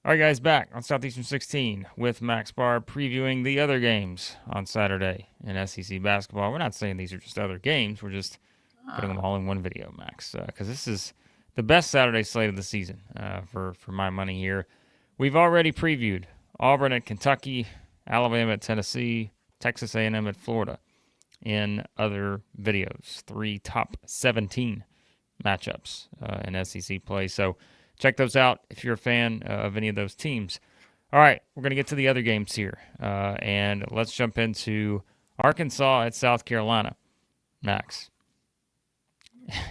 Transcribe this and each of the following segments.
All right, guys, back on Southeastern 16 with Max Barr previewing the other games on Saturday in SEC basketball. We're not saying these are just other games. We're just putting them all in one video, Max, because this is the best Saturday slate of the season for my money here. We've already previewed Auburn at Kentucky, Alabama at Tennessee, Texas A&M at Florida in other videos. 3 top 17 matchups in SEC play. So check those out if you're a fan of any of those teams. All right, we're going to get to the other games here. And let's jump into Arkansas at South Carolina. Max,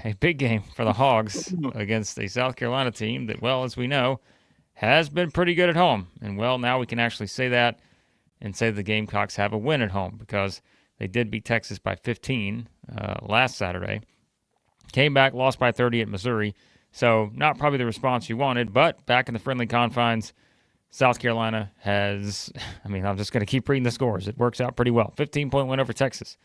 a big game for the Hogs against a South Carolina team that, well, as we know, has been pretty good at home. And, well, now we can actually say that and say the Gamecocks have a win at home because they did beat Texas by 15 last Saturday. Came back, lost by 30 at Missouri. So not probably the response you wanted, but back in the friendly confines, South Carolina has, I'm just going to keep reading the scores. It works out pretty well. 15-point win over Texas.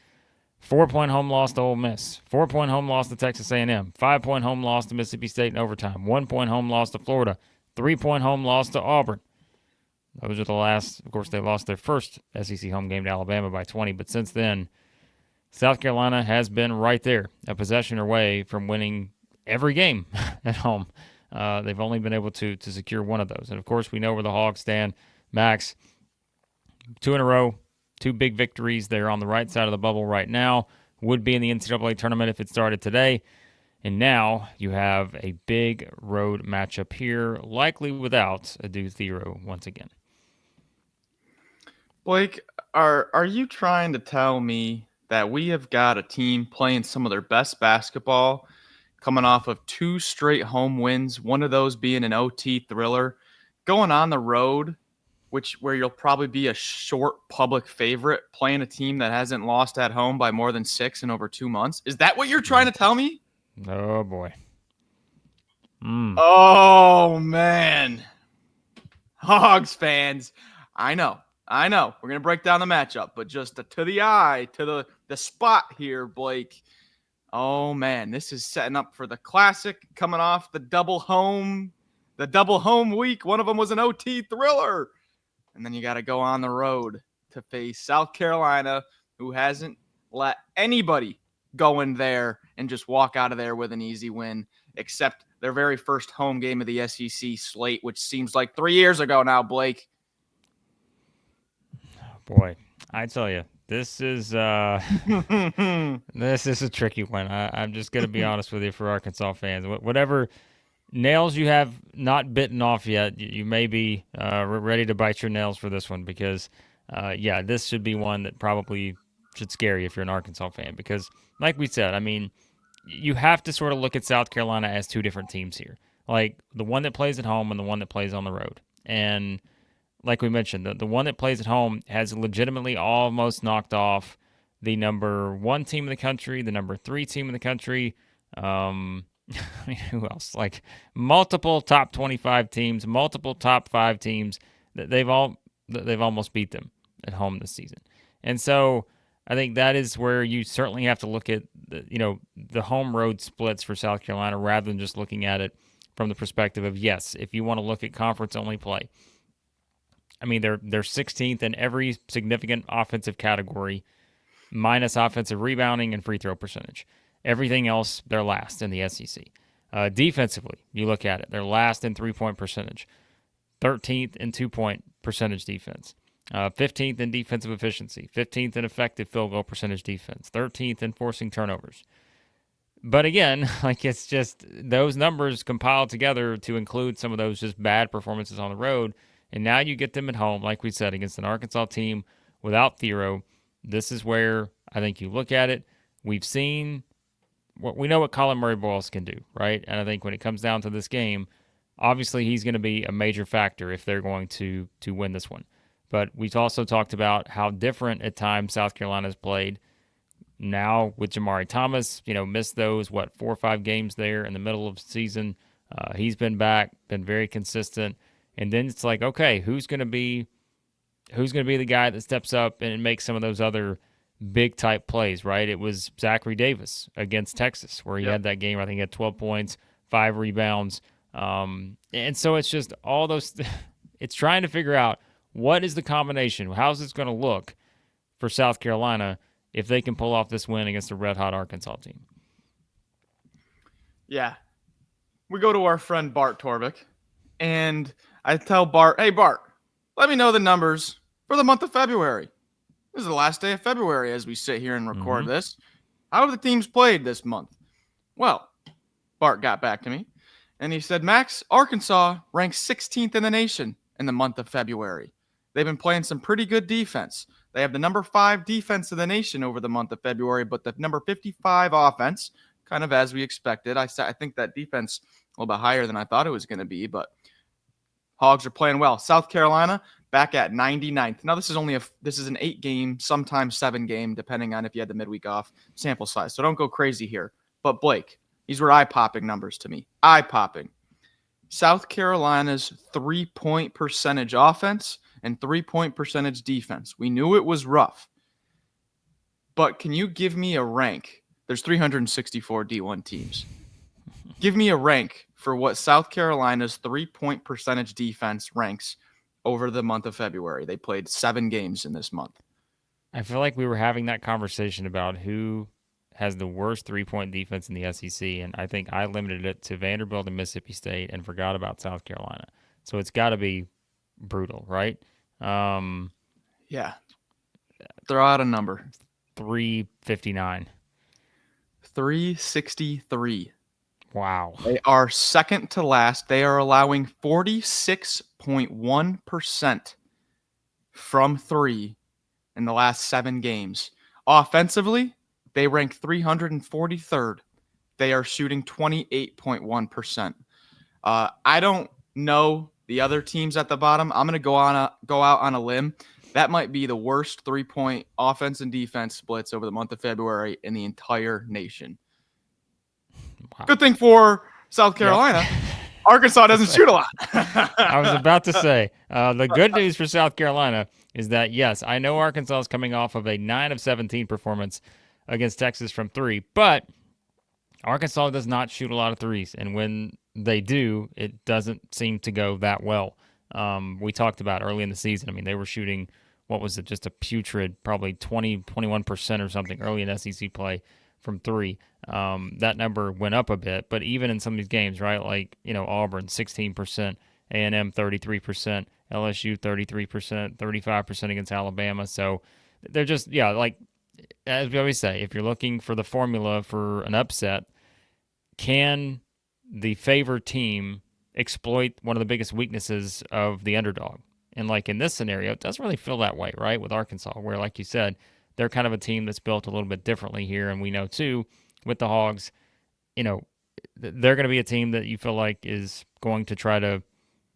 4-point home loss to Ole Miss. 4-point home loss to Texas A&M. 5-point home loss to Mississippi State in overtime. 1-point home loss to Florida. 3-point home loss to Auburn. Those are the last. Of course, they lost their first SEC home game to Alabama by 20, but since then, South Carolina has been right there, a possession away from winning every game at home. They've only been able to secure one of those. And, of course, we know where the Hogs stand. Max, 2 in a row, 2 big victories. They're on the right side of the bubble right now. Would be in the NCAA tournament if it started today. And now you have a big road matchup here, likely without a Adu Thero once again. Blake, are you trying to tell me that we have got a team playing some of their best basketball, coming off of 2 straight home wins, one of those being an OT thriller, going on the road, where you'll probably be a short public favorite, playing a team that hasn't lost at home by more than 6 in over 2 months? Is that what you're trying to tell me? Oh, boy. Oh, man. Hogs fans, I know. We're going to break down the matchup, but just to the eye, to the spot here, Blake. Oh, man, this is setting up for the classic coming off the double home week. One of them was an OT thriller. And then you got to go on the road to face South Carolina, who hasn't let anybody go in there and just walk out of there with an easy win, except their very first home game of the SEC slate, which seems like 3 years ago now, Blake. Boy, I tell you, this is this is a tricky one. I'm just going to be honest with you for Arkansas fans. Whatever nails you have not bitten off yet, you may be ready to bite your nails for this one because, this should be one that probably should scare you if you're an Arkansas fan because, like we said, you have to sort of look at South Carolina as 2 different teams here, like the one that plays at home and the one that plays on the road. And like we mentioned, the one that plays at home has legitimately almost knocked off the number 1 team in the country, the number 3 team in the country. Who else? Like multiple top 25 teams, multiple top 5 teams. They've almost beat them at home this season. And so I think that is where you certainly have to look at the home road splits for South Carolina rather than just looking at it from the perspective of, yes, if you want to look at conference only play. They're 16th in every significant offensive category, minus offensive rebounding and free throw percentage. Everything else, they're last in the SEC. Defensively, you look at it, they're last in 3-point percentage, 13th in 2-point percentage defense, 15th in defensive efficiency, 15th in effective field goal percentage defense, 13th in forcing turnovers. But again, it's just those numbers compiled together to include some of those just bad performances on the road. And now you get them at home, like we said, against an Arkansas team without Thero. This is where I think you look at it. We know what Colin Murray-Boyles can do, right? And I think when it comes down to this game, obviously he's going to be a major factor if they're going to win this one. But we've also talked about how different at times South Carolina's played. Now with Jamari Thomas, missed those, 4 or 5 games there in the middle of the season. He's been back, been very consistent. And then it's like, okay, who's going to be the guy that steps up and makes some of those other big type plays, right? It was Zachary Davis against Texas where he had that game. I think he had 12 points, 5 rebounds. And so it's just all those It's trying to figure out what is the combination. How's this going to look for South Carolina if they can pull off this win against a red-hot Arkansas team? Yeah. We go to our friend Bart Torvik, and I tell Bart, hey, Bart, let me know the numbers for the month of February. This is the last day of February as we sit here and record this. How have the teams played this month? Well, Bart got back to me, and he said, Max, Arkansas ranks 16th in the nation in the month of February. They've been playing some pretty good defense. They have the number 5 defense of the nation over the month of February, but the number 55 offense, kind of as we expected. I think that defense a little bit higher than I thought it was going to be, but Hogs are playing well. South Carolina back at 99th. Now this is an 8-game, sometimes 7-game, depending on if you had the midweek off sample size. So don't go crazy here. But Blake, these were eye-popping numbers to me. Eye-popping. South Carolina's 3-point percentage offense and 3-point percentage defense. We knew it was rough. But can you give me a rank? There's 364 D1 teams. Give me a rank for what South Carolina's 3-point percentage defense ranks over the month of February. They played 7 games in this month. I feel like we were having that conversation about who has the worst 3-point defense in the SEC, and I think I limited it to Vanderbilt and Mississippi State and forgot about South Carolina. So it's got to be brutal, right? Yeah. Throw out a number. 359. 363. Wow. They are second to last. They are allowing 46.1% from 3 in the last 7 games. Offensively, they rank 343rd. They are shooting 28.1%. I don't know the other teams at the bottom. I'm going to go out on a limb. That might be the worst 3-point offense and defense splits over the month of February in the entire nation. Wow. Good thing for South Carolina. Yep. Arkansas doesn't shoot a lot. I was about to say, the good news for South Carolina is that, yes, I know Arkansas is coming off of a 9 of 17 performance against Texas from 3, but Arkansas does not shoot a lot of threes, and when they do, it doesn't seem to go that well. We talked about early in the season. I mean, they were shooting, what was it, just a putrid, probably 21% or something early in SEC play from 3. That number went up a bit, but even in some of these games, right, like, Auburn, 16%, A&M, 33%, LSU, 33%, 35% against Alabama. So they're just, like, as we always say, if you're looking for the formula for an upset, can the favored team exploit one of the biggest weaknesses of the underdog? And like in this scenario, it doesn't really feel that way, right, with Arkansas, where, like you said, they're kind of a team that's built a little bit differently here. And we know, too, with the Hogs, they're going to be a team that you feel like is going to try to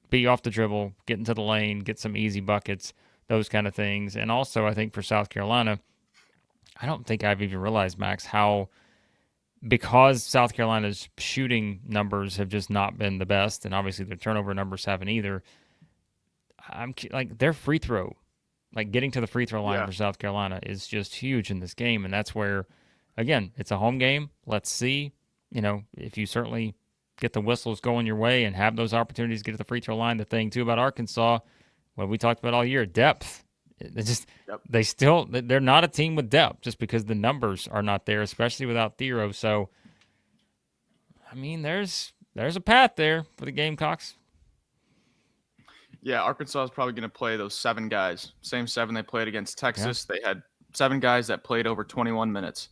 be off the dribble, get into the lane, get some easy buckets, those kind of things. And also, I think for South Carolina, I don't think I've even realized, Max, how because South Carolina's shooting numbers have just not been the best, and obviously their turnover numbers haven't either, I'm like their free throw, like getting to the free throw line for South Carolina is just huge in this game. And that's where, again, it's a home game. Let's see, if you certainly get the whistles going your way and have those opportunities to get to the free throw line. The thing, too, about Arkansas, what we talked about all year, depth. They're not a team with depth just because the numbers are not there, especially without Thero. So, I mean, there's a path there for the Gamecocks. Yeah, Arkansas is probably going to play those 7 guys. Same 7 they played against Texas. Yeah. They had 7 guys that played over 21 minutes.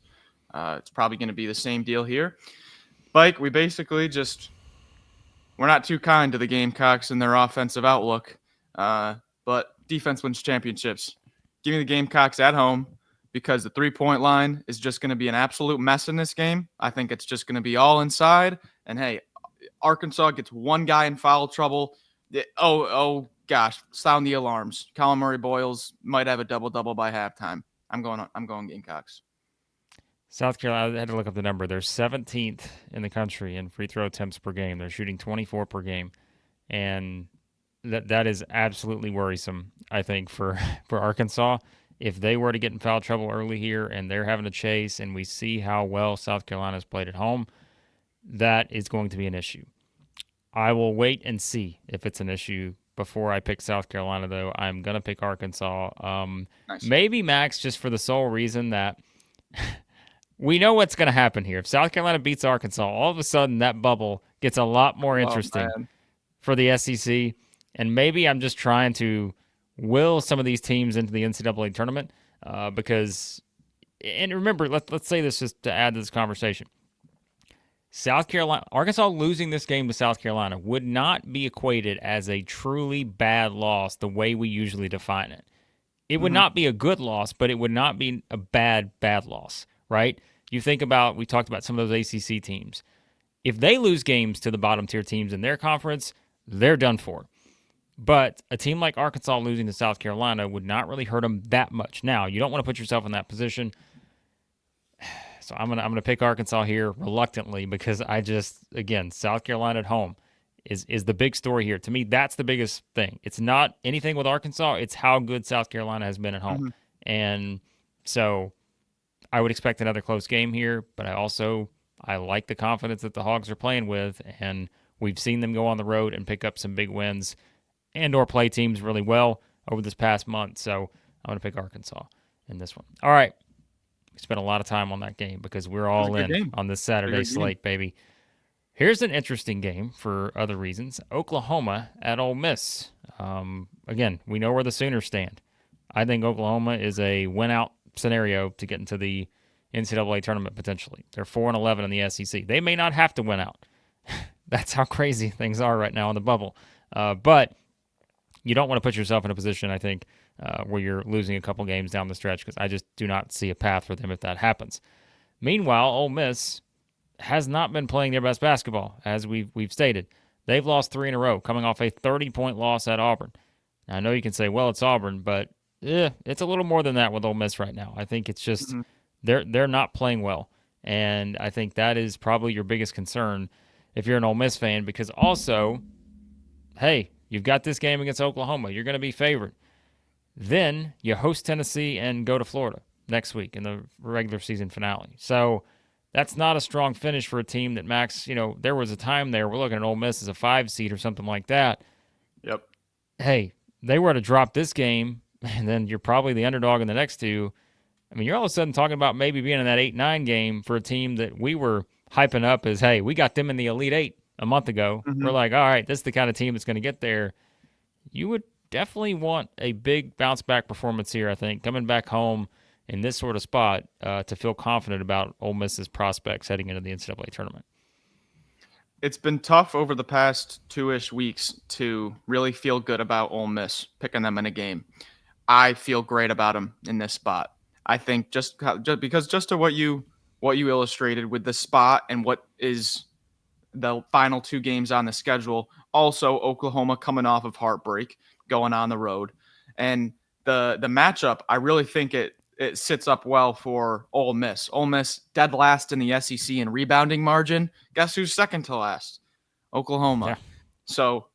It's probably going to be the same deal here. Like, we basically we're not too kind to the Gamecocks in their offensive outlook. But defense wins championships. Give me the Gamecocks at home because the 3-point line is just going to be an absolute mess in this game. I think it's just going to be all inside. And, hey, Arkansas gets 1 guy in foul trouble. Oh gosh, sound the alarms. Colin Murray-Boyles might have a double-double by halftime. I'm going Gamecocks. South Carolina, I had to look up the number. They're 17th in the country in free throw attempts per game. They're shooting 24 per game. And that is absolutely worrisome, I think, for Arkansas. If they were to get in foul trouble early here and they're having to chase and we see how well South Carolina's played at home, that is going to be an issue. I will wait and see if it's an issue before I pick South Carolina, though. I'm going to pick Arkansas. Nice. Maybe Max just for the sole reason that we know what's going to happen here. If South Carolina beats Arkansas, all of a sudden that bubble gets a lot more Oh, interesting man. for the SEC. And maybe I'm just trying to will some of these teams into the NCAA tournament because, and remember, let's say this just to add to this conversation. South Carolina, Arkansas losing this game to South Carolina would not be equated as a truly bad loss the way we usually define it. It would not be a good loss, but it would not be a bad loss, right? You think about, we talked about some of those ACC teams. If they lose games to the bottom tier teams in their conference, they're done for. But a team like Arkansas losing to South Carolina would not really hurt them that much. Now, you don't want to put yourself in that position. So I'm gonna pick Arkansas here reluctantly because I just, again, South Carolina at home is the big story here. To me, that's the biggest thing. It's not anything with Arkansas. It's how good South Carolina has been at home. And so I would expect another close game here, but I like the confidence that the Hogs are playing with, and we've seen them go on the road and pick up some big wins and or play teams really well over this past month. So I'm going to pick Arkansas in this one. All right. We spent a lot of time on that game because we're all in on this Saturday slate, baby. Here's an interesting game for other reasons. Oklahoma at Ole Miss. Again, we know where the Sooners stand. I think Oklahoma is a win-out scenario to get into the NCAA tournament potentially. They're 4-11 in the SEC. They may not have to win out. That's how crazy things are right now in the bubble. But you don't want to put yourself in a position, I think, where you're losing a couple games down the stretch because I just do not see a path for them if that happens. Meanwhile, Ole Miss has not been playing their best basketball, as we've stated. They've lost 3 in a row, coming off a 30-point loss at Auburn. Now, I know you can say, well, it's Auburn, but it's a little more than that with Ole Miss right now. I think it's just they're not playing well, and I think that is probably your biggest concern if you're an Ole Miss fan because also, hey, you've got this game against Oklahoma. You're going to be favored. Then you host Tennessee and go to Florida next week in the regular season finale. So that's not a strong finish for a team that Max, there was a time there we're looking at Ole Miss as a 5 seed or something like that. Yep. Hey, they were to drop this game, and then you're probably the underdog in the next two. I mean, you're all of a sudden talking about maybe being in that 8-9 game for a team that we were hyping up as, hey, we got them in the Elite Eight a month ago. We're like, all right, this is the kind of team that's going to get there. You would definitely want a big bounce back performance here, I think, coming back home in this sort of spot to feel confident about Ole Miss's prospects heading into the NCAA tournament. It's been tough over the past 2-ish weeks to really feel good about Ole Miss, picking them in a game. I feel great about them in this spot. I think just because to what you illustrated with the spot and what is the final 2 games on the schedule. Also, Oklahoma coming off of heartbreak, going on the road. And the matchup, I really think it sits up well for Ole Miss. Ole Miss dead last in the SEC in rebounding margin. Guess who's second to last? Oklahoma. Yeah. So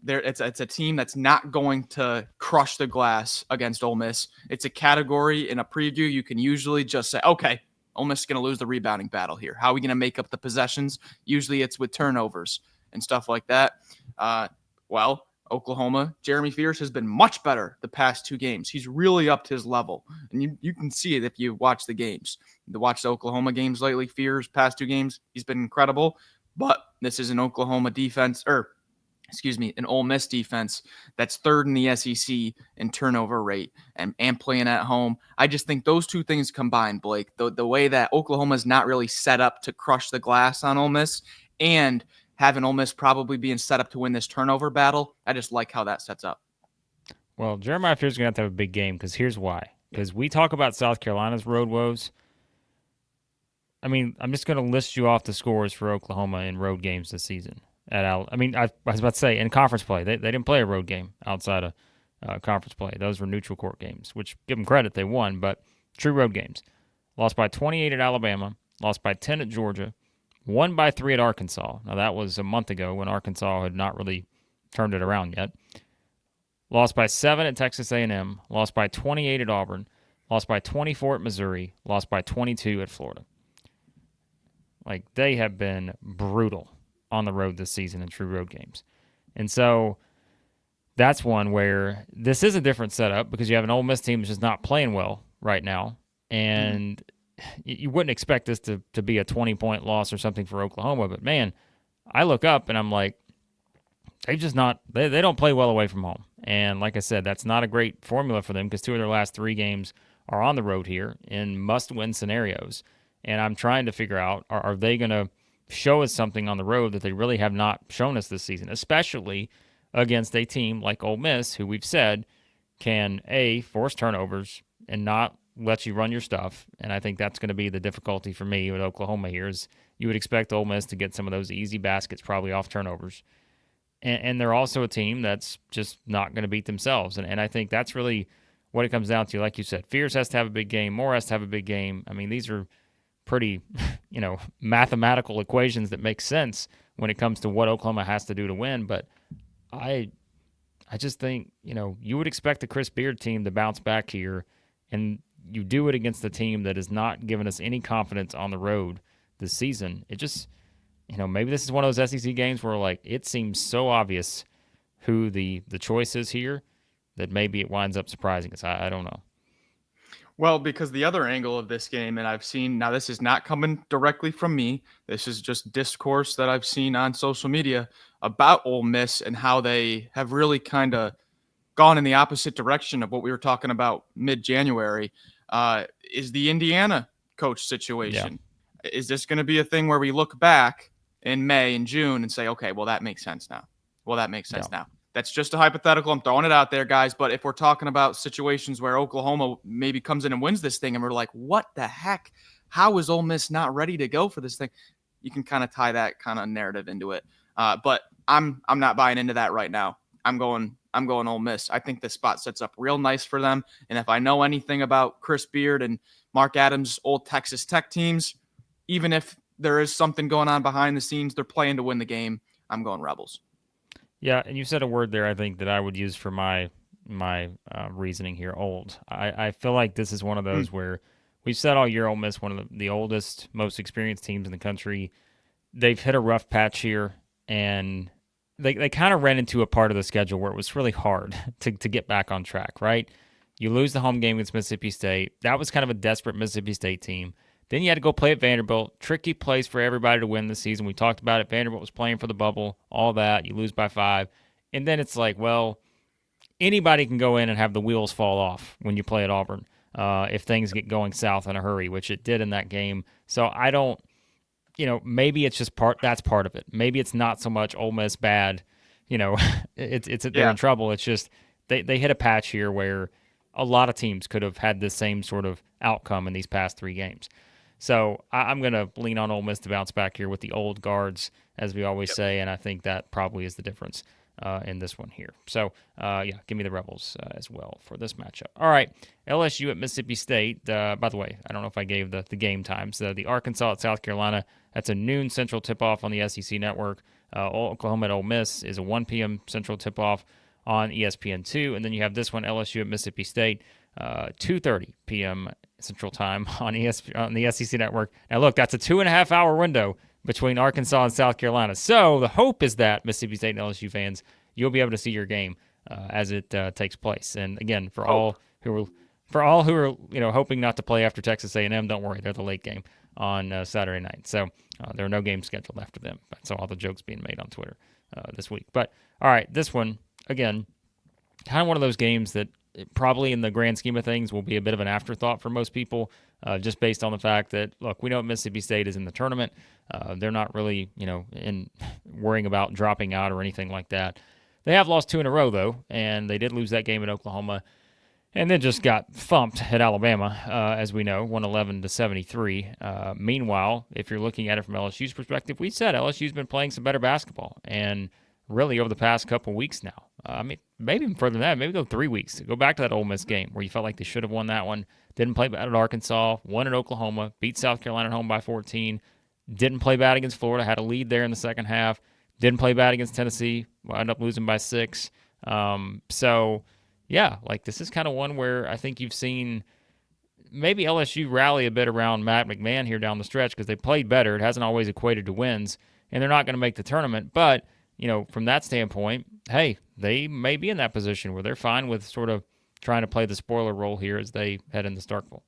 there it's a team that's not going to crush the glass against Ole Miss. It's a category in a preview you can usually just say, okay, Ole Miss is going to lose the rebounding battle here. How are we going to make up the possessions? Usually it's with turnovers and stuff like that. Well, Oklahoma, Jeremy Fears has been much better the past 2 games. He's really upped his level. And you can see it if you watch the games. Watch the Oklahoma games lately. Fears, past 2 games, he's been incredible. But this is an Oklahoma defense, an Ole Miss defense that's 3rd in the SEC in turnover rate and playing at home. I just think those 2 things combined, Blake, the way that Oklahoma's not really set up to crush the glass on Ole Miss and having Ole Miss probably being set up to win this turnover battle, I just like how that sets up. Well, Jeremiah Fears is going to have a big game because here's why. Because we talk about South Carolina's road woes. I mean, I'm just going to list you off the scores for Oklahoma in road games this season. I was about to say, in conference play, they didn't play a road game outside of conference play. Those were neutral court games, which, give them credit, they won, but true road games. Lost by 28 at Alabama, lost by 10 at Georgia, won by 3 at Arkansas. Now, that was a month ago when Arkansas had not really turned it around yet. Lost by 7 at Texas A&M, lost by 28 at Auburn, lost by 24 at Missouri, lost by 22 at Florida. Like, they have been brutal on the road this season in true road games. And so that's one where this is a different setup because you have an Ole Miss team that's just not playing well right now, and you wouldn't expect this to be a 20-point loss or something for Oklahoma. But man, I look up and I'm like, they've just not they don't play well away from home, and like I said, that's not a great formula for them because 2 of their last 3 games are on the road here in must-win scenarios, and I'm trying to figure out are they going to show us something on the road that they really have not shown us this season, especially against a team like Ole Miss, who we've said can force turnovers and not let you run your stuff. And I think that's going to be the difficulty for me with Oklahoma here is you would expect Ole Miss to get some of those easy baskets probably off turnovers. And they're also a team that's just not going to beat themselves. And I think that's really what it comes down to. Like you said, Fierce has to have a big game. Moore has to have a big game. I mean, these are pretty, mathematical equations that make sense when it comes to what Oklahoma has to do to win. But I just think, you would expect the Chris Beard team to bounce back here, and you do it against a team that has not given us any confidence on the road this season. It just, maybe this is one of those SEC games where, like, it seems so obvious who the choice is here that maybe it winds up surprising us. I don't know. Well, because the other angle of this game, and I've seen, now this is not coming directly from me, this is just discourse that I've seen on social media about Ole Miss and how they have really kind of gone in the opposite direction of what we were talking about mid-January, is the Indiana coach situation. Yeah. Is this going to be a thing where we look back in May and June and say, okay, well, that makes sense now. Now. That's just a hypothetical. I'm throwing it out there, guys. But if we're talking about situations where Oklahoma maybe comes in and wins this thing and we're like, what the heck? How is Ole Miss not ready to go for this thing? You can kind of tie that kind of narrative into it. But I'm not buying into that right now. I'm going Ole Miss. I think this spot sets up real nice for them. And if I know anything about Chris Beard and Mark Adams' old Texas Tech teams, even if there is something going on behind the scenes, they're playing to win the game. I'm going Rebels. Yeah, and you said a word there, I think, that I would use for my reasoning here, old. I feel like this is one of those where we've said all year Ole Miss, one of the oldest, most experienced teams in the country. They've hit a rough patch here, and they kind of ran into a part of the schedule where it was really hard to get back on track, right? You lose the home game against Mississippi State. That was kind of a desperate Mississippi State team. Then you had to go play at Vanderbilt. Tricky place for everybody to win this season. We talked about it. Vanderbilt was playing for the bubble, all that. You lose by 5. And then it's like, well, anybody can go in and have the wheels fall off when you play at Auburn if things get going south in a hurry, which it did in that game. So I don't, maybe it's just that's part of it. Maybe it's not so much Ole Miss bad. They're in trouble. It's just they hit a patch here where a lot of teams could have had the same sort of outcome in these past 3 games. So I'm going to lean on Ole Miss to bounce back here with the old guards, as we always say, and I think that probably is the difference in this one here. So, give me the Rebels as well for this matchup. All right, LSU at Mississippi State. By the way, I don't know if I gave the game times. The Arkansas at South Carolina, that's a noon Central tip-off on the SEC Network. Oklahoma at Ole Miss is a 1 p.m. Central tip-off on ESPN2. And then you have this one, LSU at Mississippi State, 2:30 p.m. Central Time on the SEC Network. Now, look, that's a 2.5-hour window between Arkansas and South Carolina. So the hope is that Mississippi State and LSU fans, you'll be able to see your game as it takes place. And again, for all who are hoping not to play after Texas A&M, don't worry, they're the late game on Saturday night. So there are no games scheduled after them. That's all the jokes being made on Twitter this week. But all right, this one again, kind of one of those games that probably in the grand scheme of things will be a bit of an afterthought for most people, just based on the fact that, look, we know Mississippi State is in the tournament. They're not really, in worrying about dropping out or anything like that. They have lost 2 in a row, though, and they did lose that game at Oklahoma and then just got thumped at Alabama, as we know, 111-73. Meanwhile, if you're looking at it from LSU's perspective, we said LSU's been playing some better basketball, and really over the past couple weeks now. Maybe even further than that. Maybe go 3 weeks. Go back to that Ole Miss game where you felt like they should have won that one. Didn't play bad at Arkansas. Won at Oklahoma. Beat South Carolina at home by 14. Didn't play bad against Florida. Had a lead there in the second half. Didn't play bad against Tennessee. Wound up losing by 6. This is kind of one where I think you've seen maybe LSU rally a bit around Matt McMahon here down the stretch because they played better. It hasn't always equated to wins, and they're not going to make the tournament, but from that standpoint, hey, they may be in that position where they're fine with sort of trying to play the spoiler role here as they head into Starkville.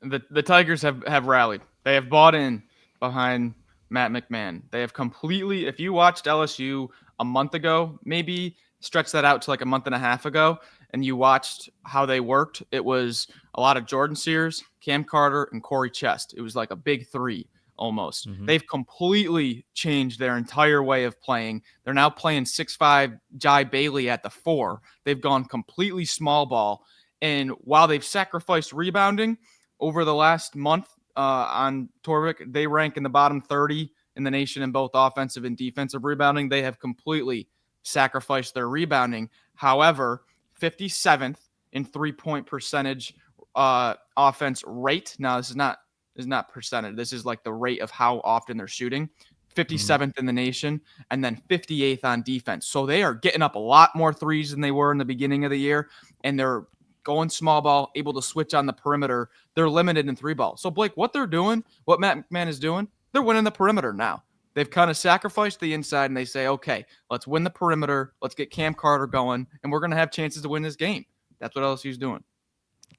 The Tigers have rallied. They have bought in behind Matt McMahon. They have completely. If you watched LSU a month ago, maybe stretch that out to like a month and a half ago, and you watched how they worked, it was a lot of Jordan Sears, Cam Carter, and Corey Chest. It was like a big three almost. Mm-hmm. They've completely changed their entire way of playing. They're now playing 6'5" Jai Bailey at the 4. They've gone completely small ball. And while they've sacrificed rebounding, over the last month on Torvik, they rank in the bottom 30 in the nation in both offensive and defensive rebounding. They have completely sacrificed their rebounding. However, 57th in 3-point percentage offense rate. Now, this is not percentage. This is like the rate of how often they're shooting. 57th in the nation, and then 58th on defense. So they are getting up a lot more threes than they were in the beginning of the year, and they're going small ball, able to switch on the perimeter. They're limited in 3-ball. So, Blake, what they're doing, what Matt McMahon is doing, they're winning the perimeter now. They've kind of sacrificed the inside, and they say, okay, let's win the perimeter. Let's get Cam Carter going, and we're going to have chances to win this game. That's what LSU's doing.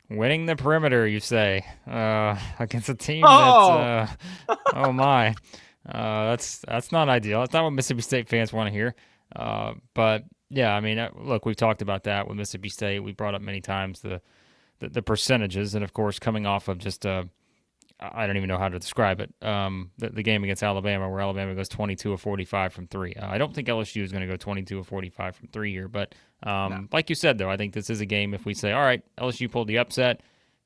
Winning the perimeter, you say, against a team that's, oh my, that's not ideal. That's not what Mississippi State fans want to hear. But yeah, I mean, look, we've talked about that with Mississippi State. We brought up many times the percentages, and of course, coming off of just I don't even know how to describe it. The game against Alabama, where Alabama goes 22 of 45 from three. I don't think LSU is going to go 22 of 45 from three here, but No. like you said, though, I think this is a game. If we say, all right, LSU pulled the upset,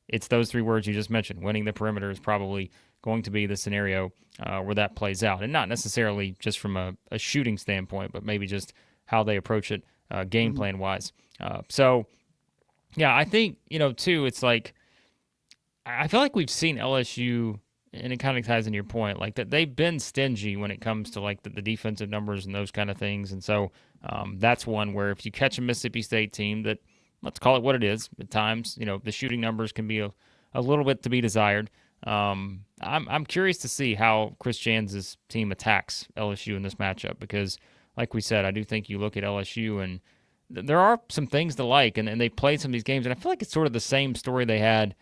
it's those three words you just mentioned. Winning the perimeter is probably going to be the scenario where that plays out, and not necessarily just from a shooting standpoint, but maybe just how they approach it game plan wise. So, yeah, I think too. It's like, I feel like we've seen LSU, and it kind of ties into your point, like that they've been stingy when it comes to like the defensive numbers and those kind of things. And so that's one where if you catch a Mississippi State team that, let's call it what it is, at times, the shooting numbers can be a little bit to be desired. I'm curious to see how Chris Jans' team attacks LSU in this matchup because, like we said, I do think you look at LSU and there are some things to like, and they played some of these games, and I feel like it's sort of the same story they had.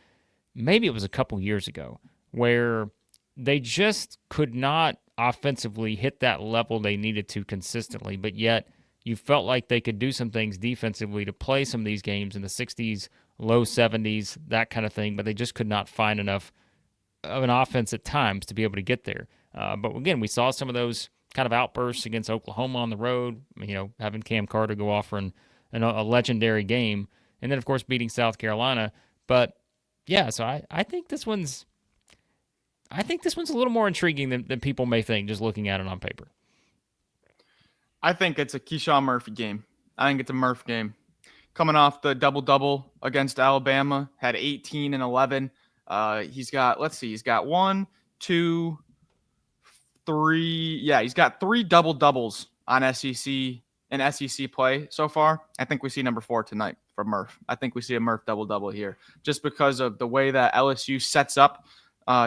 Maybe it was a couple years ago where they just could not offensively hit that level they needed to consistently, but yet you felt like they could do some things defensively to play some of these games in the 60s, low 70s, that kind of thing, but they just could not find enough of an offense at times to be able to get there. But again, we saw some of those kind of outbursts against Oklahoma on the road, having Cam Carter go off for a legendary game, and then, of course, beating South Carolina. But yeah, so I think this one's a little more intriguing than people may think just looking at it on paper. I think it's a Keyshawn Murphy game. I think it's a Murph game. Coming off the double-double against Alabama, had 18 and 11. He's got 1, 2, 3. Yeah, he's got 3 double-doubles on SEC play so far. I think we see number 4 tonight from Murph. I think we see a Murph double-double here just because of the way that LSU sets up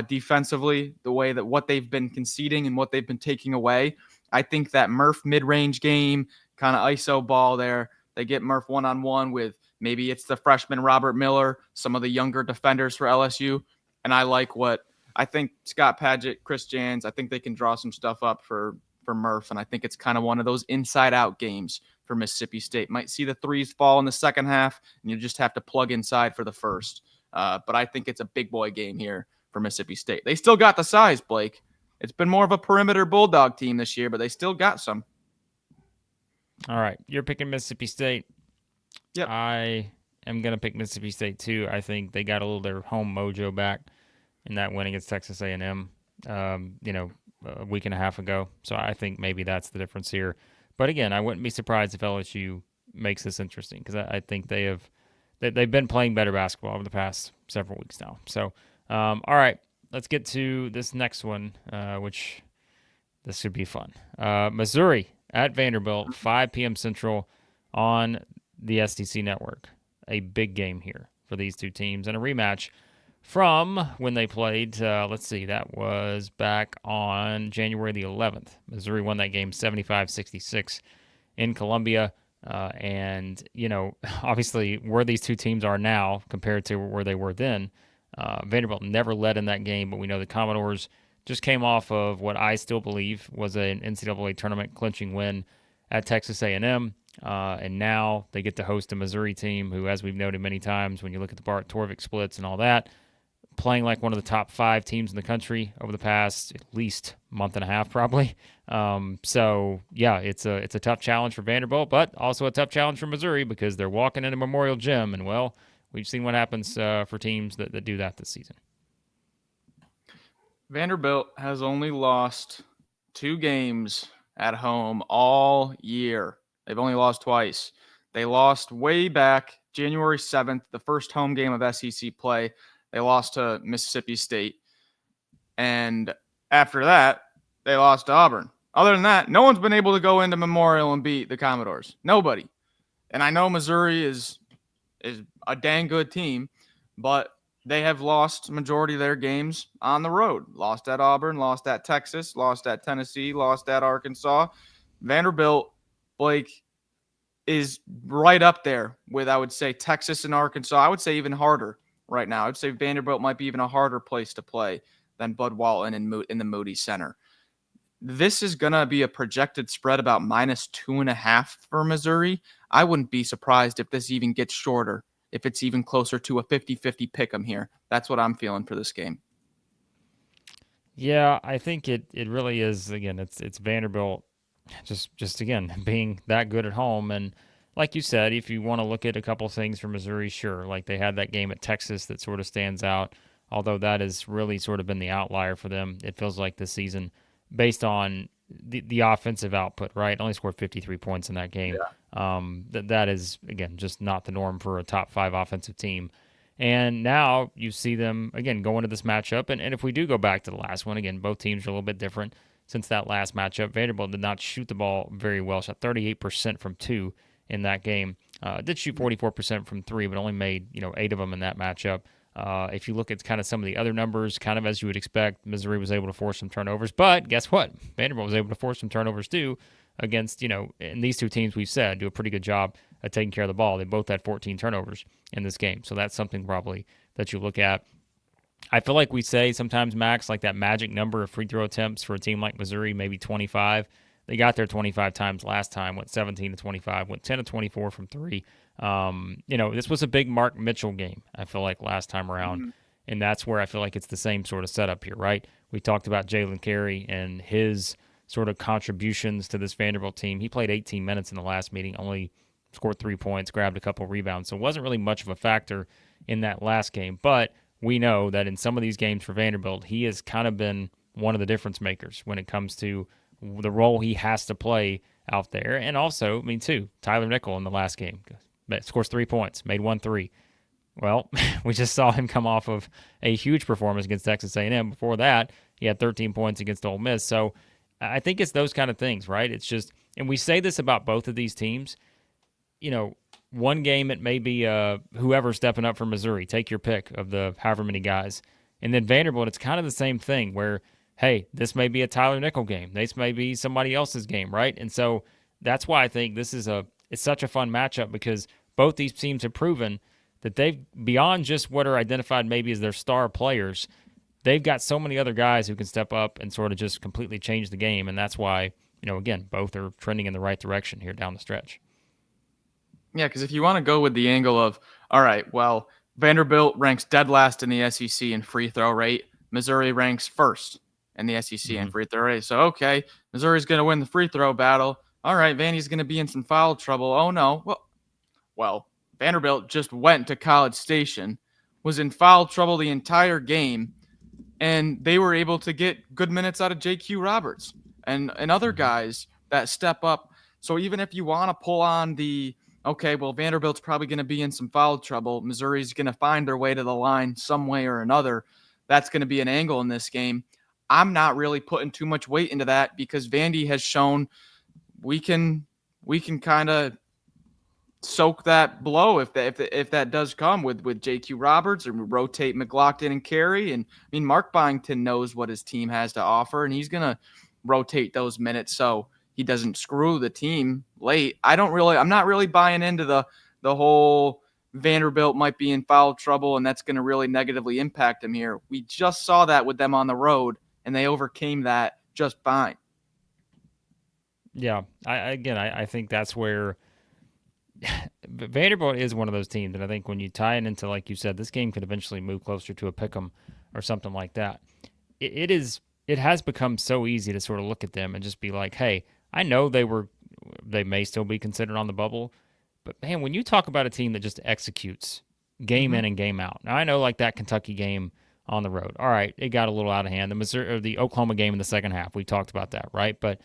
defensively, the way that what they've been conceding and what they've been taking away. I think that Murph mid-range game, kind of ISO ball there, they get Murph one-on-one with maybe it's the freshman Robert Miller, some of the younger defenders for LSU. And I think Scott Padgett, Chris Jans, I think they can draw some stuff up for Murph. And I think it's kind of one of those inside-out games for Mississippi State. Might see the threes fall in the second half, and you just have to plug inside for the first. But I think it's a big boy game here for Mississippi State. They still got the size, Blake. It's been more of a perimeter Bulldog team this year, but they still got some. All right. You're picking Mississippi State. Yep. I am going to pick Mississippi State, too. I think they got a little their home mojo back in that win against Texas A&M, a week and a half ago. So I think maybe that's the difference here. But again, I wouldn't be surprised if LSU makes this interesting because I think they've been playing better basketball over the past several weeks now. So, all right. Let's get to this next one, which this should be fun. Missouri at Vanderbilt, 5 p.m. Central on the SEC Network. A big game here for these two teams and a rematch from when they played. Let's see, that was back on January the 11th. Missouri won that game 75-66 in Columbia. And, obviously where these two teams are now compared to where they were then, Vanderbilt never led in that game, but we know the Commodores just came off of what I still believe was an NCAA tournament clinching win at Texas A&M. And now they get to host a Missouri team who, as we've noted many times, when you look at the Bart Torvik splits and all that, playing like one of the top 5 teams in the country over the past at least month and a half, probably. So yeah, it's a tough challenge for Vanderbilt, but also a tough challenge for Missouri because they're walking into Memorial Gym, and well, we've seen what happens for teams that do that this season. Vanderbilt has only lost 2 games at home all year. They've only lost twice. They lost way back January 7th, the first home game of SEC play. They lost to Mississippi State. And after that, they lost to Auburn. Other than that, no one's been able to go into Memorial and beat the Commodores. Nobody. And I know Missouri is a dang good team, but they have lost majority of their games on the road. Lost at Auburn, lost at Texas, lost at Tennessee, lost at Arkansas. Vanderbilt, Blake, is right up there with, I would say, Texas and Arkansas. I would say even harder right now. I'd say Vanderbilt might be even a harder place to play than Bud Walton in the Moody Center. This is going to be a projected spread about -2.5 for Missouri. I wouldn't be surprised if this even gets shorter, if it's even closer to a 50-50 pick 'em here. That's what I'm feeling for this game. Yeah, I think it really is. Again, it's Vanderbilt just again being that good at home. And like you said, if you want to look at a couple things for Missouri, sure, like they had that game at Texas that sort of stands out, although that has really sort of been the outlier for them, it feels like this season, based on the offensive output, right? Only scored 53 points in that game. That is, again, just not the norm for a top 5 offensive team. And now you see them, again, go into this matchup. And if we do go back to the last one, again, both teams are a little bit different since that last matchup. Vanderbilt did not shoot the ball very well, shot 38% from 2 in that game. Did shoot 44% from 3, but only made 8 of them in that matchup. If you look at kind of some of the other numbers, kind of as you would expect, Missouri was able to force some turnovers. But guess what? Vanderbilt was able to force some turnovers too against, and these two teams we've said do a pretty good job at taking care of the ball. They both had 14 turnovers in this game. So that's something probably that you look at. I feel like we say sometimes, Max, like that magic number of free throw attempts for a team like Missouri, maybe 25. They got there 25 times last time, went 17 to 25, went 10 to 24 from 3. This was a big Mark Mitchell game, I feel like, last time around. Mm-hmm. And that's where I feel like it's the same sort of setup here, right? We talked about Jalen Carey and his sort of contributions to this Vanderbilt team. He played 18 minutes in the last meeting, only scored 3 points, grabbed a couple rebounds. So it wasn't really much of a factor in that last game. But we know that in some of these games for Vanderbilt, he has kind of been one of the difference makers when it comes to the role he has to play out there. And also, too, Tyler Nickel in the last game scores 3 points, made 1 3. Well, we just saw him come off of a huge performance against Texas A&M. Before that, he had 13 points against Ole Miss. So I think it's those kind of things, right? It's just, and we say this about both of these teams, one game it may be whoever's stepping up for Missouri. Take your pick of the however many guys. And then Vanderbilt, it's kind of the same thing where, hey, this may be a Tyler Nickel game. This may be somebody else's game, right? And so that's why I think this is it's such a fun matchup, because both these teams have proven that they've, beyond just what are identified maybe as their star players, they've got so many other guys who can step up and sort of just completely change the game. And that's why, again, both are trending in the right direction here down the stretch. Yeah, because if you want to go with the angle of, all right, well, Vanderbilt ranks dead last in the SEC in free throw rate. Missouri ranks first in the SEC in free throw rate. So, okay, Missouri's going to win the free throw battle. All right, Vandy's going to be in some foul trouble. Oh, no. Well, Vanderbilt just went to College Station, was in foul trouble the entire game, and they were able to get good minutes out of J.Q. Roberts and other guys that step up. So even if you want to pull on the, okay, well, Vanderbilt's probably going to be in some foul trouble, Missouri's going to find their way to the line some way or another, that's going to be an angle in this game. I'm not really putting too much weight into that, because Vandy has shown we can kind of soak that blow if that does come with JQ Roberts, or rotate McLaughlin and Carey. And I mean, Mark Byington knows what his team has to offer, and he's gonna rotate those minutes so he doesn't screw the team late. I'm not really buying into the whole Vanderbilt might be in foul trouble and that's going to really negatively impact him here. We just saw that with them on the road, and they overcame that just fine. Yeah, I think that's where Vanderbilt is one of those teams, and I think when you tie it into, like you said, this game could eventually move closer to a pick'em or something like that. It has become so easy to sort of look at them and just be like, hey, I know they may still be considered on the bubble, but man, when you talk about a team that just executes game in and game out. Now I know like that Kentucky game on the road. All right, it got a little out of hand. The Oklahoma game in the second half, we talked about that, right? But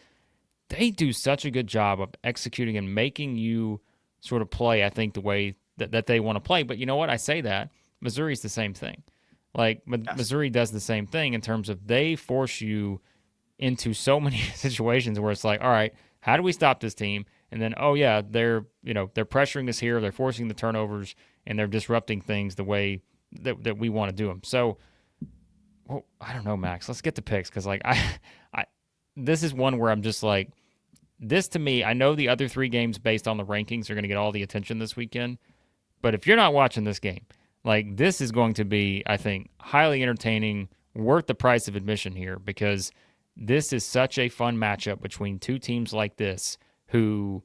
they do such a good job of executing and making you sort of play, I think, the way that they want to play. But you know what? I say that. Missouri's the same thing. Like, yes. Missouri does the same thing in terms of they force you into so many situations where it's like, all right, how do we stop this team? And then, oh yeah, they're pressuring us here, they're forcing the turnovers, and they're disrupting things the way that we want to do them. So, well, I don't know, Max. Let's get to picks because like I this is one where I'm just like, this to me, I know the other three games based on the rankings are going to get all the attention this weekend, but if you're not watching this game, like this is going to be, I think, highly entertaining, worth the price of admission here because this is such a fun matchup between two teams like this who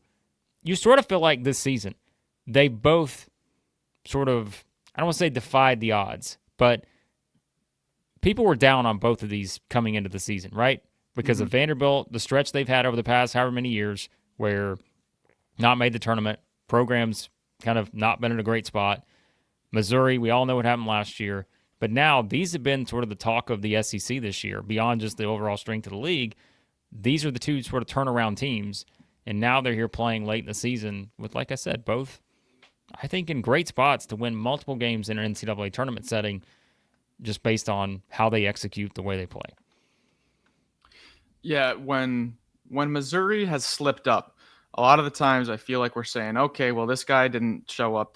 you sort of feel like this season, they both sort of, I don't want to say defied the odds, but people were down on both of these coming into the season, right? Because of Vanderbilt, the stretch they've had over the past however many years where not made the tournament, programs kind of not been in a great spot. Missouri, we all know what happened last year. But now these have been sort of the talk of the SEC this year, beyond just the overall strength of the league. These are the two sort of turnaround teams, and now they're here playing late in the season with, like I said, both, I think, in great spots to win multiple games in an NCAA tournament setting just based on how they execute the way they play. Yeah, when Missouri has slipped up, a lot of the times I feel like we're saying, okay, well, this guy didn't show up,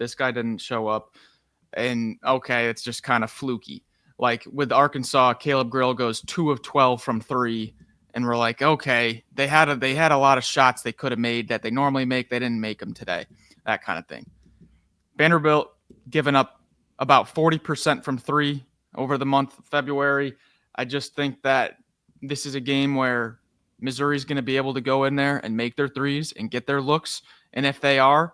and okay, it's just kind of fluky. Like with Arkansas, Caleb Grill goes 2 of 12 from 3, and we're like, okay, they had a lot of shots they could have made that they normally make, they didn't make them today, that kind of thing. Vanderbilt giving up about 40% from 3 over the month of February. I just think that this is a game where Missouri's going to be able to go in there and make their threes and get their looks. And if they are,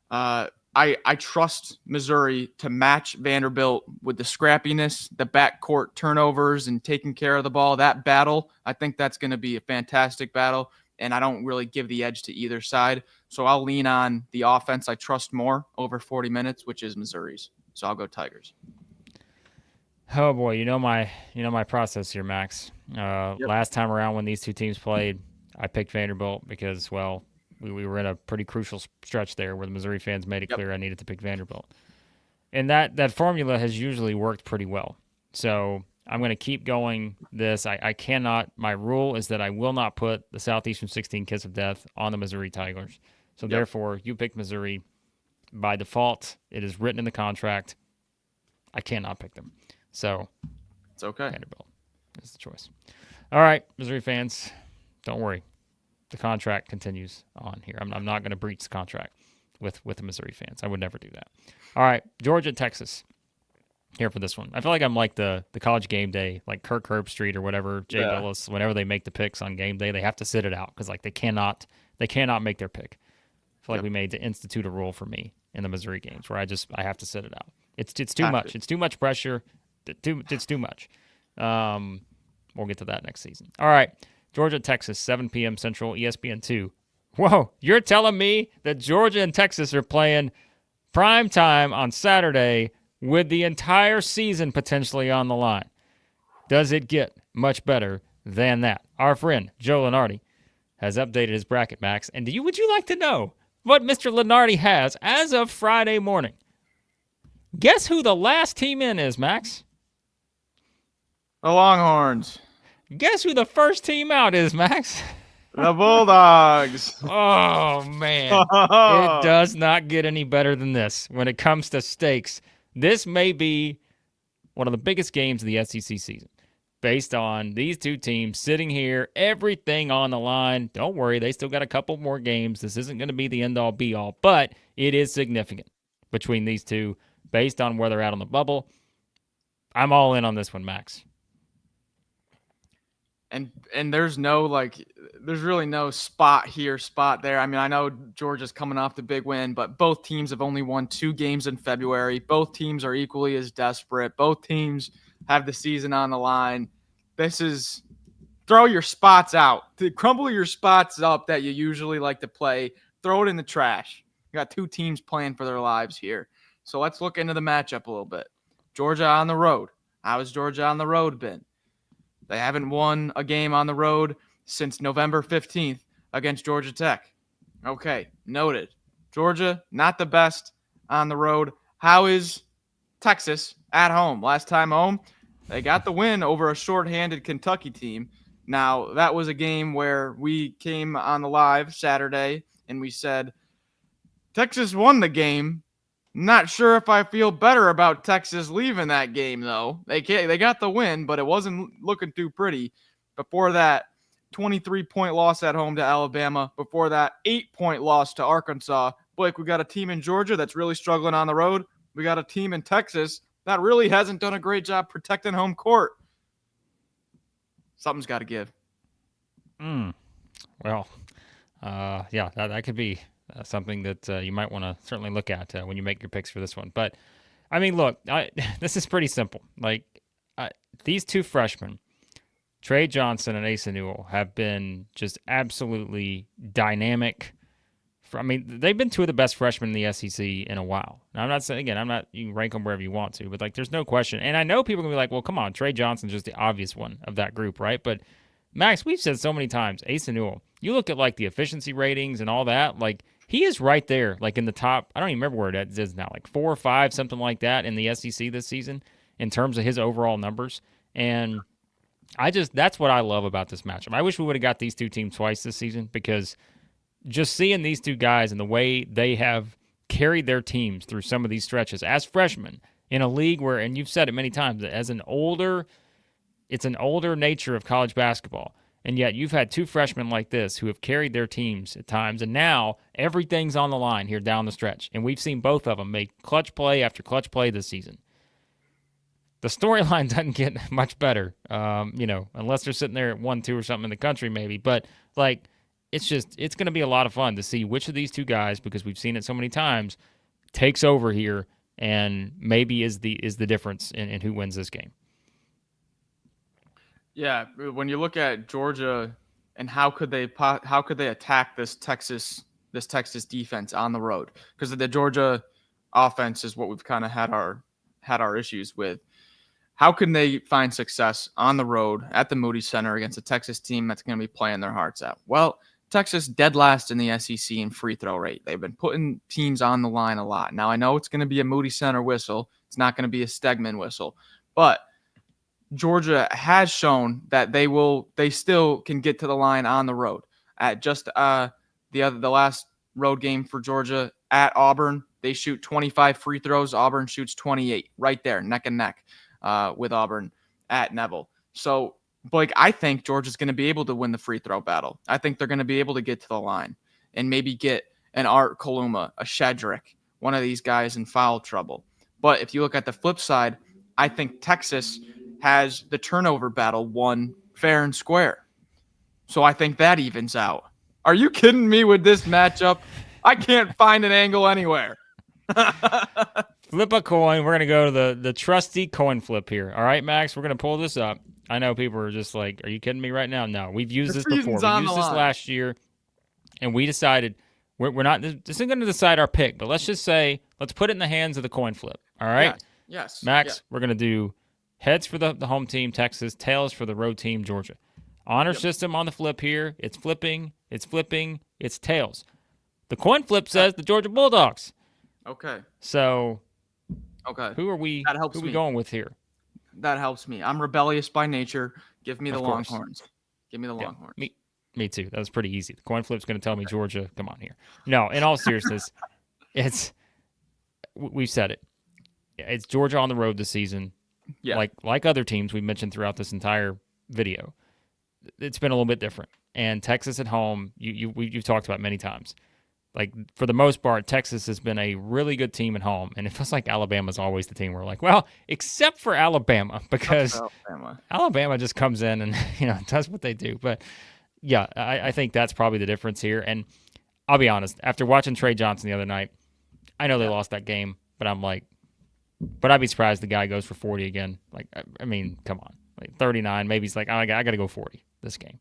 I trust Missouri to match Vanderbilt with the scrappiness, the backcourt turnovers, and taking care of the ball. That battle, I think that's going to be a fantastic battle. And I don't really give the edge to either side. So I'll lean on the offense I trust more over 40 minutes, which is Missouri's. So I'll go Tigers. Oh boy, you know my process here, Max. Last time around when these two teams played, I picked Vanderbilt because, well, we were in a pretty crucial stretch there where the Missouri fans made it clear I needed to pick Vanderbilt. And that formula has usually worked pretty well. So I'm going to keep going this. I cannot, my rule is that I will not put the Southeastern 16 Kiss of Death on the Missouri Tigers. So therefore, you pick Missouri. By default, it is written in the contract. I cannot pick them. So it's okay. Vanderbilt is the choice. All right, Missouri fans, don't worry. The contract continues on here. I'm not going to breach the contract with the Missouri fans. I would never do that. All right, Georgia, Texas. Here for this one. I feel like I'm like the college game day, like Kirk Herbstreit or whatever, Jay Billis. Whenever they make the picks on game day, they have to sit it out because like they cannot make their pick. I feel like we made to institute a rule for me in the Missouri games where I have to sit it out. It's too much. It's too much pressure. It's too much. We'll get to that next season. All right, Georgia, Texas, 7 p.m. Central, ESPN2. Whoa, you're telling me that Georgia and Texas are playing prime time on Saturday with the entire season potentially on the line? Does it get much better than that? Our friend Joe Lenardi has updated his bracket, Max. And would you like to know what Mr. Lenardi has as of Friday morning? Guess who the last team in is, Max? The Longhorns. Guess who the first team out is, Max? The Bulldogs. Oh, man. It does not get any better than this when it comes to stakes. This may be one of the biggest games of the SEC season based on these two teams sitting here, everything on the line. Don't worry, they still got a couple more games. This isn't going to be the end-all, be-all, but it is significant between these two based on where they're at on the bubble. I'm all in on this one, Max. And there's really no spot here, spot there. I mean, I know Georgia's coming off the big win, but both teams have only won 2 games in February. Both teams are equally as desperate. Both teams have the season on the line. This is throw your spots out. To crumble your spots up that you usually like to play, throw it in the trash. You got 2 teams playing for their lives here. So let's look into the matchup a little bit. Georgia on the road. How has Georgia on the road been? They haven't won a game on the road since November 15th against Georgia Tech. Okay, noted. Georgia, not the best on the road. How is Texas at home? Last time home, they got the win over a shorthanded Kentucky team. Now, that was a game where we came on the live Saturday and we said, Texas won the game. Not sure if I feel better about Texas leaving that game, though. They got the win, but it wasn't looking too pretty. Before that, 23-point loss at home to Alabama. Before that, 8-point loss to Arkansas. Blake, we got a team in Georgia that's really struggling on the road. We got a team in Texas that really hasn't done a great job protecting home court. Something's got to give. Well, yeah, that could be something that you might want to certainly look at when you make your picks for this one. But, I mean, look, this is pretty simple. Like, these 2 freshmen, Trey Johnson and Asa Newell, have been just absolutely dynamic. I mean, they've been 2 of the best freshmen in the SEC in a while. Now, I'm not saying, again, you can rank them wherever you want to, but, like, there's no question. And I know people are going to be like, well, come on, Trey Johnson's just the obvious one of that group, right? But, Max, we've said so many times, Asa Newell, you look at, like, the efficiency ratings and all that, like, he is right there, like in the top. I don't even remember where it is now, like 4 or 5, something like that in the SEC this season in terms of his overall numbers. And that's what I love about this matchup. I wish we would have got these 2 teams twice this season because just seeing these 2 guys and the way they have carried their teams through some of these stretches as freshmen in a league where, and you've said it many times, it's an older nature of college basketball. And yet you've had 2 freshmen like this who have carried their teams at times, and now everything's on the line here down the stretch. And we've seen both of them make clutch play after clutch play this season. The storyline doesn't get much better, unless they're sitting there at 1-2 or something in the country maybe. But, like, it's going to be a lot of fun to see which of these 2 guys, because we've seen it so many times, takes over here and maybe is the difference in who wins this game. Yeah, when you look at Georgia and how could they attack this Texas defense on the road, because the Georgia offense is what we've kind of had our issues with. How can they find success on the road at the Moody Center against a Texas team that's going to be playing their hearts out? Well, Texas dead last in the SEC in free throw rate. They've been putting teams on the line a lot. Now, I know it's going to be a Moody Center whistle. It's not going to be a Stegman whistle, but Georgia has shown that they still can get to the line on the road. At just the last road game for Georgia at Auburn, they shoot 25 free throws. Auburn shoots 28, right there, neck and neck with Auburn at Neville. So, Blake, I think Georgia's going to be able to win the free throw battle. I think they're going to be able to get to the line and maybe get an Art Kaluma, a Shedrick, one of these guys in foul trouble. But if you look at the flip side, I think Texas has the turnover battle won fair and square. So I think that evens out. Are you kidding me with this matchup? I can't find an angle anywhere. Flip a coin. We're going to go to the trusty coin flip here. All right, Max, we're going to pull this up. I know people are just like, are you kidding me right now? No, we've used this before. We used this last year, and we decided we're not – this isn't going to decide our pick, but let's just say let's put it in the hands of the coin flip. All right? Yes. Max, we're going to do heads for the home team, Texas, tails for the road team, Georgia. Honor system on the flip here. It's flipping, it's tails. The coin flip says the Georgia Bulldogs. Okay. So, okay, who are we going with here? That helps me. I'm rebellious by nature. Give me the Longhorns. Give me the Longhorns. Me too. That was pretty easy. The coin flip's going to tell me Georgia. Come on here. No, in all seriousness, we've said it. It's Georgia on the road this season. Yeah. Like other teams we've mentioned throughout this entire video. It's been a little bit different. And Texas at home, you've talked about many times. Like, for the most part, Texas has been a really good team at home, and it feels like Alabama's always the team where we're like, well, except for Alabama, because Alabama just comes in and does what they do. But yeah, I think that's probably the difference here. And I'll be honest, after watching Trey Johnson the other night, I know they lost that game, but I'm like, but I'd be surprised the guy goes for 40 again. Like, I mean, come on, like 39, maybe he's like, I got to go 40 this game.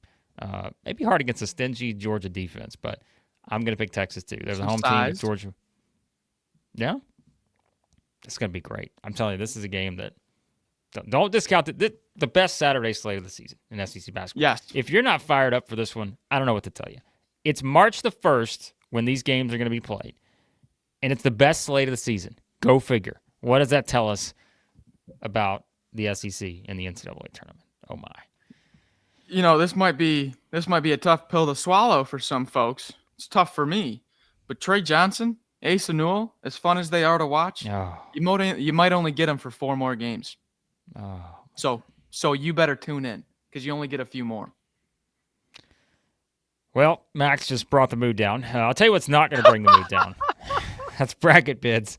Maybe hard against a stingy Georgia defense, but I'm going to pick Texas, too. There's a home team at Georgia. Yeah? It's going to be great. I'm telling you, this is a game that don't discount the best Saturday slate of the season in SEC basketball. Yes. If you're not fired up for this one, I don't know what to tell you. It's March the 1st when these games are going to be played, and it's the best slate of the season. Go figure. What does that tell us about the SEC and the NCAA tournament? Oh, my. This might be a tough pill to swallow for some folks. It's tough for me, but Trey Johnson, Asa Newell, as fun as they are to watch, you might only get them for 4 more games. So you better tune in because you only get a few more. Well, Max just brought the mood down. I'll tell you what's not going to bring the mood down. That's bracket bids,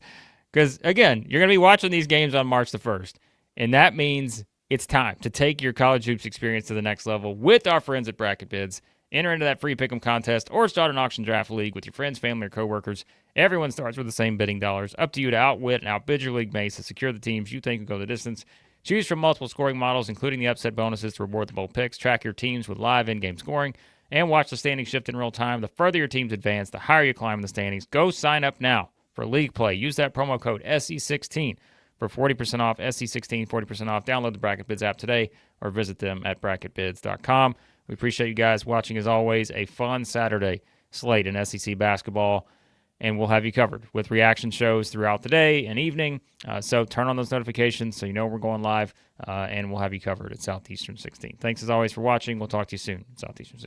because again, you're going to be watching these games on March the 1st, and that means it's time to take your college hoops experience to the next level with our friends at Bracket Bids. Enter into that free pick'em contest or start an auction draft league with your friends, family, or coworkers. Everyone starts with the same bidding dollars. Up to you to outwit and outbid your league mates to secure the teams you think will go the distance. Choose from multiple scoring models, including the upset bonuses to reward the bold picks. Track your teams with live in-game scoring and watch the standings shift in real time. The further your teams advance, the higher you climb in the standings. Go sign up now for league play. Use that promo code SE16 for 40% off. SE16, 40% off. Download the Bracket Bids app today or visit them at bracketbids.com. We appreciate you guys watching, as always. A fun Saturday slate in SEC basketball, and we'll have you covered with reaction shows throughout the day and evening. So turn on those notifications so you know we're going live, and we'll have you covered at Southeastern 16. Thanks, as always, for watching. We'll talk to you soon, Southeastern 16.